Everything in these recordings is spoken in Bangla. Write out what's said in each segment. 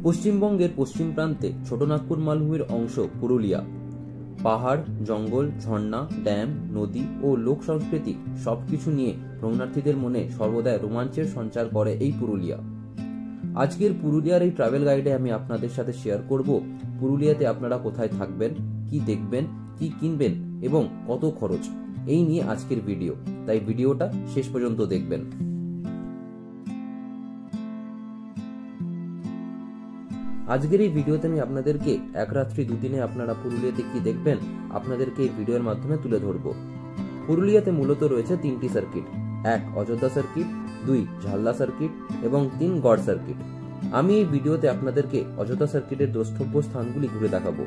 পশ্চিমবঙ্গের পশ্চিম প্রান্তে ছোটনাগপুর মালভূমির অংশ পুরুলিয়া। পাহাড়, জঙ্গল, ঝর্ণা, ড্যাম, নদী ও লোক সংস্কৃতি সবকিছু নিয়ে ভ্রমণার্থীদের মনে সর্বদাই রোমাঞ্চের সঞ্চার করে এই পুরুলিয়া। আজকের পুরুলিয়ার এই ট্রাভেল গাইডে আমি আপনাদের সাথে শেয়ার করব পুরুলিয়াতে আপনারা কোথায় থাকবেন, কি দেখবেন, কি কিনবেন এবং কত খরচ, এই নিয়ে আজকের ভিডিও। তাই ভিডিওটা শেষ পর্যন্ত দেখবেন। আজকের এই ভিডিওতে আমি আপনাদেরকে এক রাত্রি দুদিনে আপনারা পুরুলিয়াতে কি দেখবেন আপনাদেরকে এই ভিডিওর মাধ্যমে তুলে ধরব। পুরুলিয়াতে মূলত রয়েছে 3টি circuit. 1 Ayodhya circuit, 2 Jhalda circuit এবং 3 গড় সার্কিট। আমি এই ভিডিওতে আপনাদেরকে অযোধ্যা সার্কিটের দ্রষ্টব্য স্থানগুলি ঘুরে দেখাবো।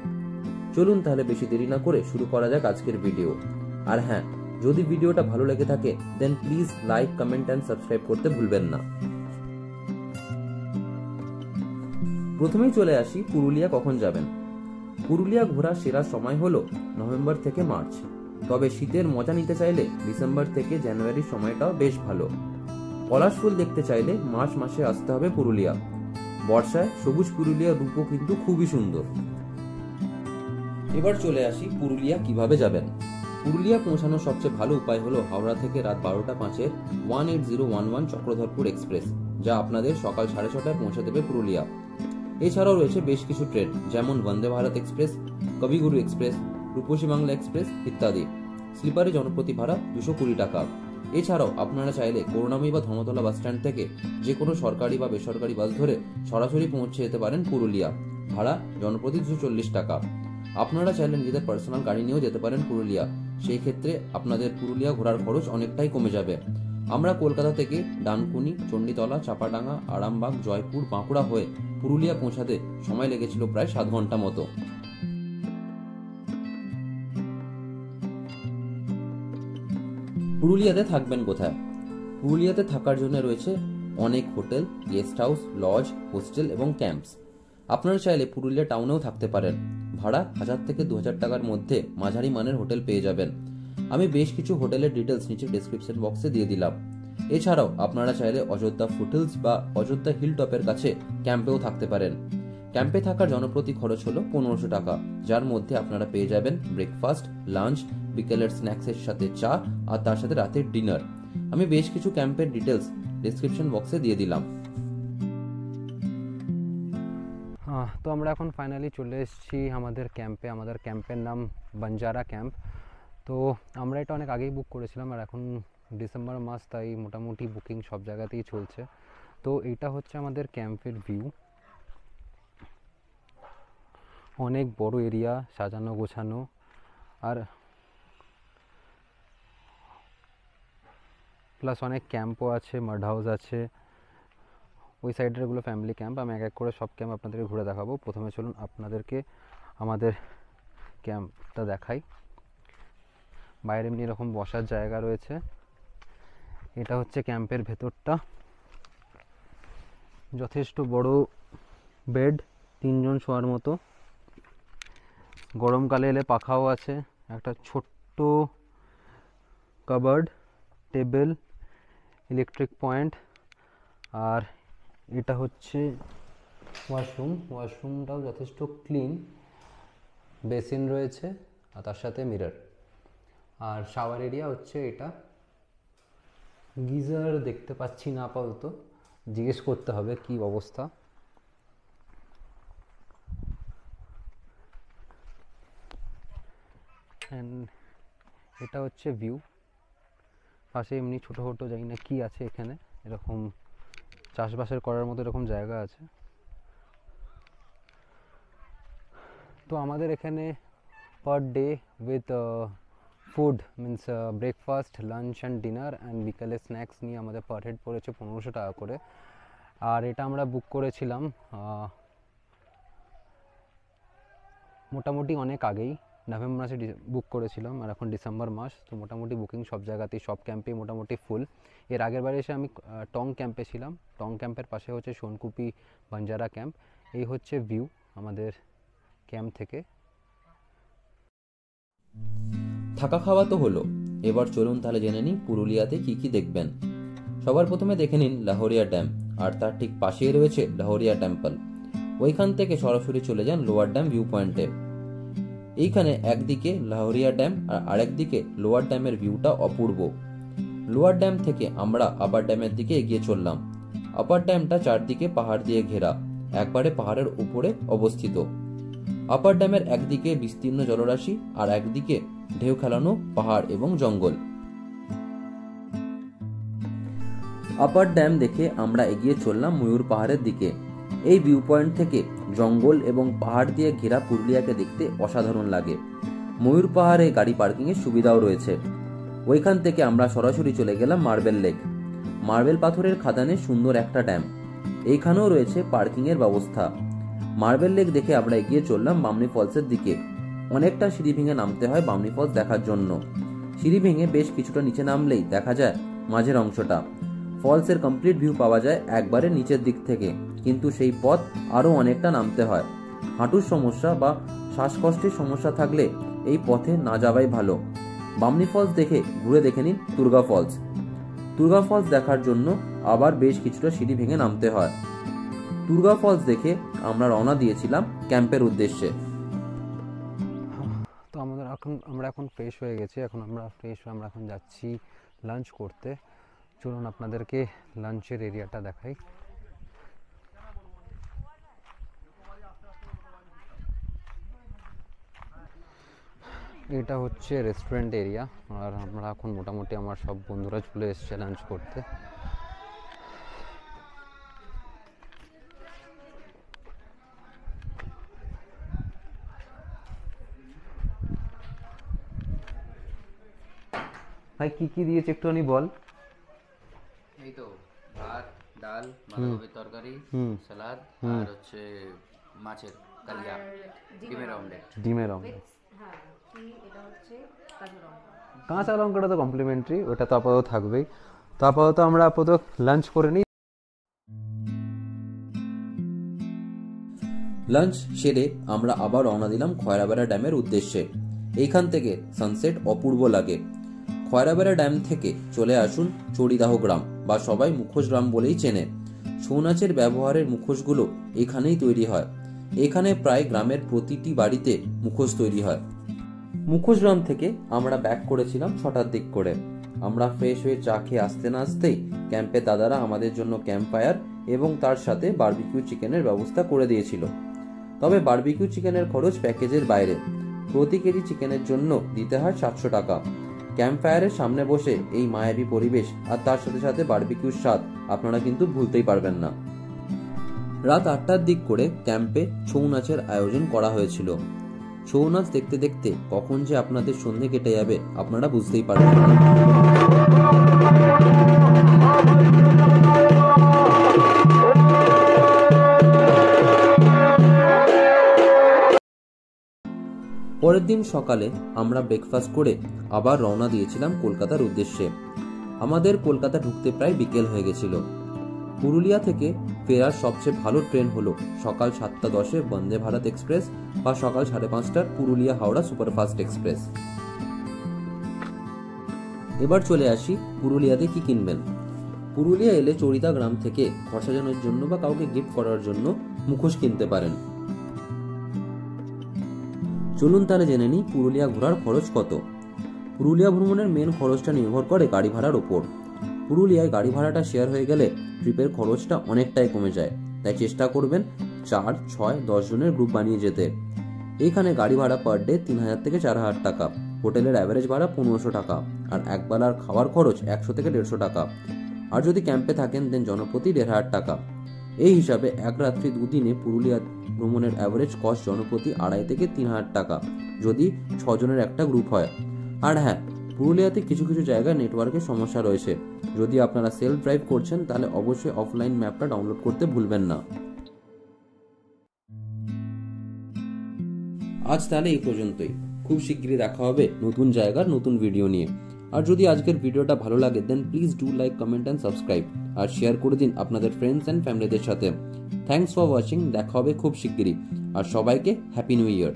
চলুন তাহলে বেশি দেরি না করে শুরু করা যাক আজকের ভিডিও। আর হ্যাঁ, যদি ভিডিওটা ভালো লেগে থাকে then please like, comment and subscribe করতে ভুলবেন না। প্রথমেই চলে আসি পুরুলিয়া কখন যাবেন। পুরুলিয়া ঘোরার সেরা সময় হলো নভেম্বর থেকে মার্চ। তবে শীতের মজা নিতে চাইলে ডিসেম্বর থেকে জানুয়ারির সময়টাও বেশ ভালো। পলাশ ফুল দেখতে চাইলে মার্চ মাসে আসতে হবে পুরুলিয়া। বর্ষায় সবুজ পুরুলিয়ার রূপও কিন্তু খুবই সুন্দর। এবার চলে আসি পুরুলিয়া কিভাবে যাবেন। পুরুলিয়া পৌঁছানোর সবচেয়ে ভালো উপায় হলো হাওড়া থেকে রাত 12টা 5-এর 18011 চক্রধরপুর এক্সপ্রেস, যা আপনাদের সকাল 6:30টায় পৌঁছে দেবে পুরুলিয়া। এছাড়াও রয়েছে বেশ কিছু ট্রেন, যেমন বন্দে ভারত এক্সপ্রেস, কবিগুরু এক্সপ্রেস, রূপসী বাংলা এক্সপ্রেস ইত্যাদি। স্লিপারে জনপ্রতি ভাড়া 220 টাকা। এছাড়াও আপনারা চাইলে করুণাময়ী বা ধর্মতলা বাস স্ট্যান্ড থেকে যে কোনো সরকারি বা বেসরকারি বাস ধরে সরাসরি পৌঁছে যেতে পারেন পুরুলিয়া। ভাড়া জনপ্রতি 240 টাকা। আপনারা চাইলে নিজেদের পার্সোনাল গাড়ি নিয়েও যেতে পারেন পুরুলিয়া। সেই ক্ষেত্রে আপনাদের পুরুলিয়া ঘোরার খরচ অনেকটাই কমে যাবে। আমরা কলকাতা থেকে ডানকুনি, চণ্ডীতলা, চাপাডাঙ্গা, আরামবাগ, জয়পুর, বাঁকুড়া হয়ে পুরুলিয়া পৌঁছাতে সময় লেগেছিল প্রায় 7 ঘন্টা মতো। পুরুলিয়াতে থাকবেন কোথায়? পুরুলিয়াতে থাকার জন্য রয়েছে অনেক hotel, guest house, lodge, hostel এবং ক্যাম্পস। আপনারা চাইলে পুরুলিয়া টাউনেও থাকতে পারেন। ভাড়া 1000 থেকে 2000 টাকার মধ্যে মাঝারি মানের হোটেল পেয়ে যাবেন। আমি বেশ কিছু হোটেলের ডিটেলস নিচে ডেসক্রিপশন বক্সে দিয়ে দিলাম। এছাড়াও আপনারা চাইলে অযোধ্যা ফুটহিলস বা অযোধ্যা হিল টপের কাছে ক্যাম্পেও থাকতে পারেন। ক্যাম্পে থাকার জনপ্রতি খরচ হলো 1500 টাকা, যার মধ্যে আপনারা পেয়ে যাবেন ব্রেকফাস্ট, লাঞ্চ, বিকেলের স্ন্যাক্সের সাথে চা আর তার সাথে রাতের ডিনার। আমি বেশ কিছু ক্যাম্পের ডিটেলস ডেসক্রিপশন বক্সে দিয়ে দিলাম। তো আমরা এখন ফাইনালি চলে এসেছি আমাদের ক্যাম্পে। আমাদের ক্যাম্পের নাম বাঞ্জারা ক্যাম্প। তো আমরা এটা অনেক আগেই বুক করেছিলাম, আর এখন ডিসেম্বর মাস, তাই মোটামুটি বুকিং সব জায়গাতেই চলছে। তো এইটা হচ্ছে আমাদের ক্যাম্পের ভিউ। অনেক বড় এরিয়া, সাজানো গোছানো, আর প্লাস অনেক ক্যাম্পও আছে, মাড হাউস আছে। ওই সাইডের এগুলো ফ্যামিলি ক্যাম্প। আমি এক এক করে সব ক্যাম্প আপনাদেরকে ঘুরে দেখাবো। প্রথমে চলুন আপনাদেরকে আমাদের ক্যাম্পটা দেখাই। বাইরে এমনি এরকম বসার জায়গা রয়েছে। এটা হচ্ছে ক্যাম্পের ভেতরটা। যথেষ্ট বড় বেড, 3 জন শোয়ার মতো। গরমকালে এলে পাখাও আছে। একটা ছোট্ট কাবার্ড, টেবিল, ইলেকট্রিক পয়েন্ট। আর এটা হচ্ছে ওয়াশরুম। ওয়াশরুমটাও যথেষ্ট ক্লিন, বেসিন রয়েছে আর তার সাথে মিরর। আর শাওয়ার এরিয়া হচ্ছে এটা। গিজার দেখতে পাচ্ছি না আপাতত, জিজ্ঞেস করতে হবে কি অবস্থা। এটা হচ্ছে ভিউ। পাশে এমনি ছোটো ছোটো জানি না কি আছে এখানে, এরকম চাষবাসের করার মতো এরকম জায়গা আছে। তো আমাদের এখানে per day with food means breakfast, lunch and dinner and বিকালে স্ন্যাক্স নিয়ে আমাদের পার হেড পড়েছে 1500 টাকা করে। আর এটা আমরা বুক করেছিলাম মোটামুটি অনেক আগেই, নভেম্বর মাসে বুক করেছিলাম, আর এখন ডিসেম্বর মাস। তো মোটামুটি বুকিং সব জায়গাতেই, সব ক্যাম্পেই মোটামুটি ফুল। এর আগের বারে এসে আমি টং ক্যাম্পে ছিলাম। টং ক্যাম্পের পাশে হচ্ছে সোনকুপি বাঞ্জারা ক্যাম্প। এই হচ্ছে ভিউ আমাদের ক্যাম্প থেকে। থাকা খাওয়া তো হলো, এবার চলুন তাহলে জেনে নিই পুরুলিয়াতে কি কি দেখবেন। সবার প্রথমে দেখে নিন লাহোরিয়া ড্যাম, আর তার ঠিক পাশেই রয়েছে লাহোরিয়া টেম্পল। ওইখান থেকে সরাসরি চলে যান লোয়ার ড্যাম ভিউ পয়েন্টে। এইখানে একদিকে লাহোরিয়া ড্যাম আর আরেকদিকে লোয়ার ড্যামের ভিউটা অপূর্ব। লোয়ার ড্যাম থেকে আমরা আপার ড্যামের দিকে এগিয়ে চললাম। আপার ড্যামটা চারদিকে পাহাড় দিয়ে ঘেরা, একবারে পাহাড়ের উপরে অবস্থিত। আপার ড্যামের একদিকে বিস্তীর্ণ জলরাশি আর একদিকে ঢেউ খেলানো পাহাড় এবং জঙ্গল। আপার ড্যাম দেখে আমরা এগিয়ে চললাম ময়ূর পাহাড়ের দিকে। এই ভিউ পয়েন্ট থেকে জঙ্গল এবং পাহাড় দিয়ে ঘেরা পুরুলিয়াকে দেখতে অসাধারণ লাগে। ময়ূর পাহাড়ে গাড়ি পার্কিং এর সুবিধাও রয়েছে। ওইখান থেকে আমরা সরাসরি চলে গেলাম মার্বেল লেক। মার্বেল পাথরের খাদানে সুন্দর একটা ড্যাম, এইখানেও রয়েছে পার্কিং এর ব্যবস্থা। মার্বেল লেক দেখে আমরা এগিয়ে চললাম বামনি ফলসের দিকে। অনেকটা সিঁড়ি ভেঙে নামতে হয় বামনি ফলস দেখার জন্য। সিঁড়ি ভেঙে বেশ কিছুটা নিচে নামলেই দেখা যায় মাঝের অংশটা। ফলসের কমপ্লিট ভিউ পাওয়া যায় একবারে নিচের দিক থেকে, কিন্তু সেই পথ আরও অনেকটা নামতে হয়। হাঁটুর সমস্যা বা শ্বাসকষ্টের সমস্যা থাকলে এই পথে না যাওয়াই ভালো। বামনি ফলস দেখে ঘুরে দেখে নিন তুর্গা ফলস। তুর্গা ফলস দেখার জন্য আবার বেশ কিছুটা সিঁড়ি ভেঙে নামতে হয়। তুর্গা ফলস দেখে আমরা রওনা দিয়েছিলাম ক্যাম্পের উদ্দেশ্যে। তো আমরা এখন ফ্রেশ হয়ে গেছি। আমরা এখন যাচ্ছি লাঞ্চ করতে। চলুন আপনাদেরকে লাঞ্চের এরিয়াটা দেখাই। এটা হচ্ছে রেস্টুরেন্ট এরিয়া, আর আমরা এখন মোটামুটি আমার সব বন্ধুরা চলে এসেছে লাঞ্চ করতে। ভাই কি কি দিয়েছে একটুখানি বল। এই তো ভাত, ডাল, বাঁধাকপির তরকারি, সালাদ আর হচ্ছে মাছের কালিয়া, ডিমের অমলেট। হ্যাঁ, এটা হচ্ছে কাঁচা লঙ্কা। কাঁচা লঙ্কাটা তো কমপ্লিমেন্টারি, ওটা তো আপাতত থাকবেই। তো আপাতত আমরা লাঞ্চ করে নিই। লাঞ্চ সেরে আমরা আবার রওনা দিলাম খয়রাবেড়া ড্যামের উদ্দেশ্যে। এইখান থেকে সানসেট অপূর্ব লাগে। খয়রাবেড়া ড্যাম থেকে চলে আসুন চড়িদাহ গ্রাম, বা সবাই মুখোশ গ্রাম বলেই চেনে। ছৌ নাচের ব্যবহারের মুখোশগুলো এখানেই তৈরি হয়। এখানে প্রায় গ্রামের প্রতিটি বাড়িতে মুখোশ তৈরি হয়। মুখোশ গ্রাম থেকে আমরা ব্যাক করেছিলাম 6টার দিক করে। আমরা ফ্রেশ হয়ে চা খেয়ে আসতে না আসতেই ক্যাম্পের দাদারা আমাদের জন্য ক্যাম্প ফায়ার এবং তার সাথে বারবিকিউ চিকেনের ব্যবস্থা করে দিয়েছিল। তবে বারবিকিউ চিকেনের খরচ প্যাকেজের বাইরে। প্রতি কেজি চিকেনের জন্য দিতে হয় 700 টাকা। ক্যাম্প ফায়ারের সামনে বসে এই মায়াবী পরিবেশ আর তার সাথে সাথে বারবিকিউর স্বাদ আপনারা কিন্তু ভুলতেই পারবেন না। রাত 8টার দিক করে ক্যাম্পে ছৌ নাচের আয়োজন করা হয়েছিল। ছৌ নাচ দেখতে দেখতে কখন যে আপনাদের সন্ধে কেটে যাবে আপনারা বুঝতেই পারবেন না। পরের দিন সকালে আমরা ব্রেকফাস্ট করে আবার রওনা দিয়েছিলাম কলকাতার উদ্দেশ্যে। আমাদের কলকাতা ঢুকতে প্রায় বিকেল হয়ে গেছিল। পুরুলিয়া থেকে ফেরার সবচেয়ে ভালো ট্রেন হলো সকাল 7:10 বন্দে ভারত এক্সপ্রেস বা সকাল 5:30 পুরুলিয়া হাওড়া সুপারফাস্ট এক্সপ্রেস। এবার চলে আসি পুরুলিয়াতে কি কিনবেন। পুরুলিয়া এলে চড়িদা গ্রাম থেকে ঘর সাজানোর জন্য বা কাউকে গিফট করার জন্য মুখোশ কিনতে পারেন। চলুন তাহলে জেনে নিই পুরুলিয়া ঘোরার খরচ কত। পুরুলিয়া ভ্রমণের মেন খরচটা নির্ভর করে গাড়ি ভাড়ার ওপর। পুরুলিয়ায় গাড়ি ভাড়াটা শেয়ার হয়ে গেলে ট্রিপের খরচটা অনেকটাই কমে যায়। তাই চেষ্টা করবেন 4, 6, 10 জনের গ্রুপ বানিয়ে যেতে। এইখানে গাড়ি ভাড়া পার ডে 3000 থেকে 4000 টাকা, হোটেলের অ্যাভারেজ ভাড়া 1500 টাকা, আর একবেলার খাওয়ার খরচ 100 থেকে 150 টাকা। আর যদি ক্যাম্পে থাকেন দেন জনপ্রতি 1500 টাকা। এই হিসাবে এক রাত্রি 2 দিনে পুরুলিয়া ভ্রমণের অ্যাভারেজ কস্ট জনপ্রতি 2,500 থেকে 3,000 টাকা, যদি 6 জনের একটা গ্রুপ হয়। আর হ্যাঁ, পুরুলিয়াতে কিছু কিছু জায়গায় নেটওয়ার্কের সমস্যা রয়েছে। যদি আপনারা সেলফ ড্রাইভ করছেন তাহলে অবশ্যই অফলাইন ম্যাপটা ডাউনলোড করতে ভুলবেন না। আজ তাহলে এই পর্যন্তই। খুব শিগগিরই দেখা হবে নতুন জায়গার নতুন ভিডিও নিয়ে। আর যদি আজকের ভিডিওটা ভালো লাগে then please do like, comment and subscribe, আর শেয়ার করে দিন আপনাদের ফ্রেন্ডস অ্যান্ড ফ্যামিলিদের সাথে। Thanks for watching. দেখা হবে খুব শিগগিরই। আর সবাইকে হ্যাপি নিউ ইয়ার।